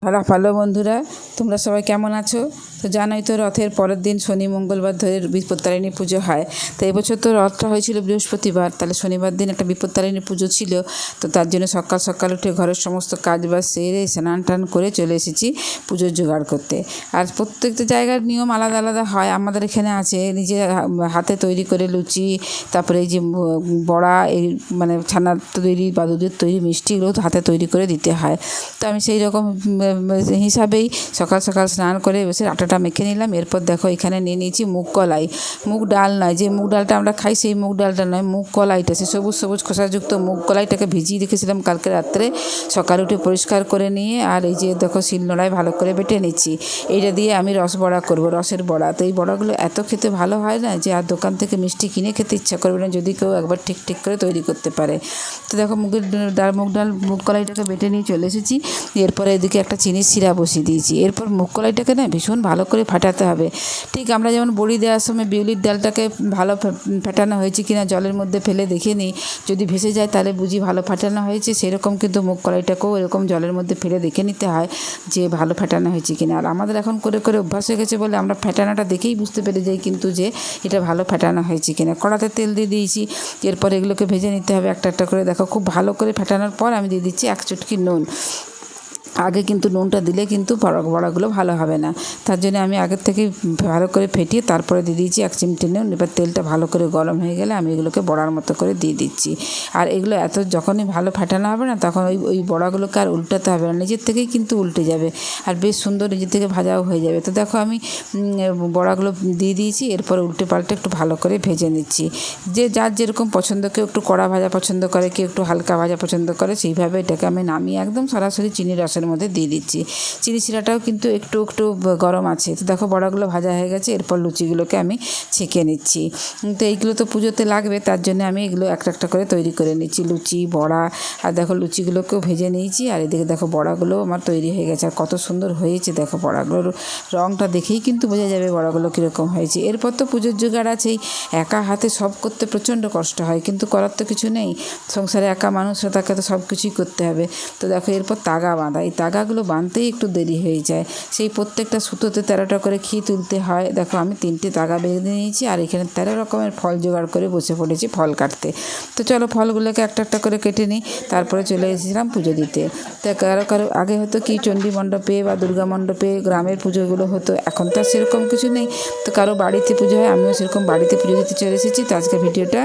Hello বন্ধুরা, তোমরা সবাই কেমন আছো? তো জানোই তো রথের পরের দিন শনি মঙ্গলবার ধরে বিপত্তারিণী পুজো হয়। তো এবছর তো রথটা হয়েছিল বৃহস্পতিবার, তাহলে শনিবার দিন একটা বিপত্তারিণী পুজো ছিল। তো তার জন্য সকাল সকাল উঠে ঘরের সমস্ত কাজ বাজ সেরে স্নান টান করে চলে এসেছি পুজোর জোগাড় করতে। আর প্রত্যেকটা জায়গার নিয়ম আলাদা আলাদা হয়। আমাদের এখানে আছে নিজে হাতে তৈরি করে লুচি, তারপরে এই যে বড়া, এই মানে ছানার তৈরি বা দুধের তৈরি মিষ্টিগুলো হাতে তৈরি করে দিতে হয়। তো আমি সেই রকম হিসাবেই সকাল সকাল স্নান করে বসে আটাটা মেখে নিলাম। এরপর দেখো এখানে নিয়ে নিয়েছি মুগ কলাই, মুগ ডাল নয়, যে মুগ ডালটা আমরা খাই সেই মুগ ডালটা নয়, মুগ কলাইটা, সে সবুজ সবুজ খোসাযুক্ত মুগ কলাইটাকে ভিজিয়ে রেখেছিলাম কালকে রাত্রে। সকালে উঠে পরিষ্কার করে নিয়ে আর এই যে দেখো শিলনোড়ায় ভালো করে বেটে নিচ্ছি। এইটা দিয়ে আমি রস বড়া করবো, রসের বড়া। তো এই বড়াগুলো এত খেতে ভালো হয় না যে আর দোকান থেকে মিষ্টি কিনে খেতে ইচ্ছা করবে না যদি কেউ একবার ঠিক ঠিক করে তৈরি করতে পারে। তো দেখো মুগ কলাইটাকে বেটে নিয়ে চলে এসেছি। এরপরে এদিকে একটা চিনির শিরা বসিয়ে দিয়েছি। এরপর মুগ কলাইটাকে না ভীষণ ভালো করে ফাটাতে হবে। ঠিক আমরা যেমন বড়ি দেওয়ার সময় বিউলির ডালটাকে ভালো ফাটানো হয়েছে কিনা জলের মধ্যে ফেলে দেখে নিই, যদি ভেসে যায় তাহলে বুঝি ভালো ফাটানো হয়েছে। সেরকম কিন্তু মুগ কলাইটাকেও এরকম জলের মধ্যে ফেলে দেখে নিতে হয় যে ভালো ফাটানো হয়েছে কিনা। আর আমাদের এখন করে করে অভ্যাস হয়ে গেছে বলে আমরা ফাটানোটা দেখেই বুঝতে পেরে যাই কিন্তু যে এটা ভালো ফাটানো হয়েছে কিনা। কড়াতে তেল দিয়ে দিয়েছি। এরপর এগুলোকে ভেজে নিতে হবে একটা একটা করে। দেখো খুব ভালো করে ফাটানোর পর আমি দিয়ে দিচ্ছি এক চুটকি নুন। আগে কিন্তু নুনটা দিলে কিন্তু বড়াগুলো ভালো হবে না, তার জন্য আমি আগের থেকে ভালো করে ফেটিয়ে তারপরে দিয়ে দিয়েছি এক চিমটে নুন। এবার তেলটা ভালো করে গরম হয়ে গেলে আমি এগুলোকে বড়ার মতো করে দিয়ে দিচ্ছি। আর এগুলো যখনই ভালো ফাটানো হবে না তখন ওই বড়াগুলোকে আর উল্টাতে হবে না, নিজের থেকেই কিন্তু উল্টে যাবে আর বেশ সুন্দর নিজের থেকে ভাজাও হয়ে যাবে। তো দেখো আমি বড়াগুলো দিয়ে দিয়েছি। এরপর উল্টে পাল্টে একটু ভালো করে ভেজে নিচ্ছি। যে যার যেরকম পছন্দ, কেউ একটু কড়া ভাজা পছন্দ করে, কেউ একটু হালকা ভাজা পছন্দ করে, সেইভাবে এটাকে আমি নামিয়ে একদম সরাসরি চিনি রসের মধ্যে দিয়ে দিচ্ছি। চিনি শিরাটাও কিন্তু একটু একটু গরম আছে। তো দেখো বড়াগুলো ভাজা হয়ে গেছে। এরপর লুচিগুলোকে আমি ছেঁকে নিচ্ছি। তো এইগুলো তো পুজোতে লাগবে, তার জন্য আমি এগুলো একটা একটা করে তৈরি করে নিচ্ছি, লুচি বড়া। আর দেখো লুচিগুলোকেও ভেজে নিয়েছি। আর এদিকে দেখো বড়াগুলোও আমার তৈরি হয়ে গেছে। আর কত সুন্দর হয়েছে দেখো, বড়াগুলোর রঙটা দেখেই কিন্তু বোঝা যাবে বড়াগুলো কীরকম হয়েছে। এরপর তো পুজোর জোগাড় আছেই। একা হাতে সব করতে প্রচণ্ড কষ্ট হয়, কিন্তু করার তো কিছু নেই, সংসারে একা মানুষরা, তাকে তো সব কিছুই করতে হবে। তো দেখো এরপর তাগা বাঁধা, এই তাগাগুলো বাঁধতেই একটু দেরি হয়ে যায়। সেই প্রত্যেকটা সুতোতে 13টা করে ঘি তুলতে হয়। দেখো আমি 3টে তাগা বেঁধে নিয়েছি আর এখানে 13 রকমের ফল জোগাড় করে বসে পড়েছি ফল কাটতে। তো চলো ফলগুলোকে একটা একটা করে কেটে নিই, তারপরে চলে এসেছিলাম পুজো দিতে। তো কারো আগে হতো কি চণ্ডী মণ্ডপে বা দুর্গা মণ্ডপে গ্রামের পুজোগুলো হতো, এখন তো আর সেরকম কিছু নেই। তো কারো বাড়িতে পুজো হয়, আমিও সেরকম বাড়িতে পুজো দিতে চলে এসেছি। তো আজকে ভিডিওটা